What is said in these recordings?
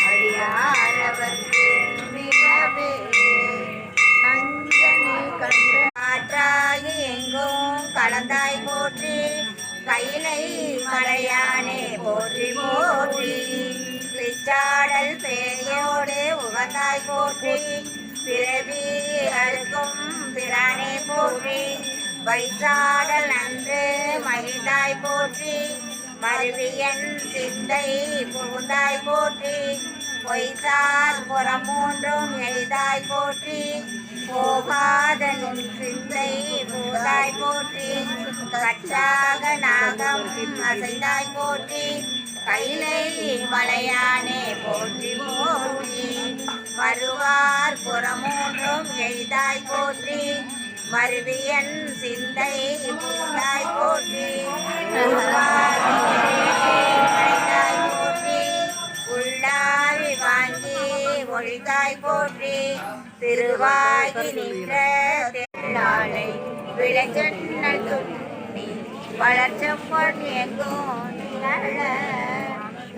அடியாரவர்க்கு மிகவே நஞ்சனை கண்டு காற்றாகி எங்கும் கலந்தாய் போற்றி கையிலை மலையானே போற்றி போற்றி பிச்சாடல் பேயோடு உகந்தாய் போற்றி பிறவி அறுக்கும் பிரானே போற்றி வைத்தாடல் நன்று மகிழ்ந்தாய் போற்றி மருவியன் சிந்தை புகுந்தாய் போற்றி பொய்த்தார் புறமூன்றும் எய்தாய் போற்றி போகாதனின் சிந்தை புகுதாய் போற்றி கச்சாக நாகம் அசைந்தாய் போற்றி கையிலை மலையானே போற்றி போற்றி வருவார் புறமூன்றும் எய்தாய் போற்றி மருவியன் சிந்தை புகுந்தாய் போற்றி போற்றி உள்ளாவி வாங்கி ஒழித்தாய் போற்றி திருவாகி நின்ற நாளை விளைச்சல் துண்ணி வளர்ச்சப்பொன் எங்கும்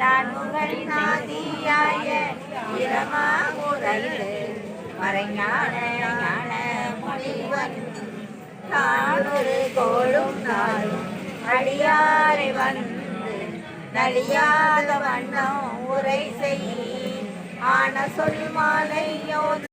நான் உங்கள் நாதியாய இரமாமுறையில் மறைஞான ஞான முனிவன் தானொரு கோளும் நாளும் அடியாரை வந்து நலியாத வண்ணம் உரை செய் ஆன சொல் மாலை யோதி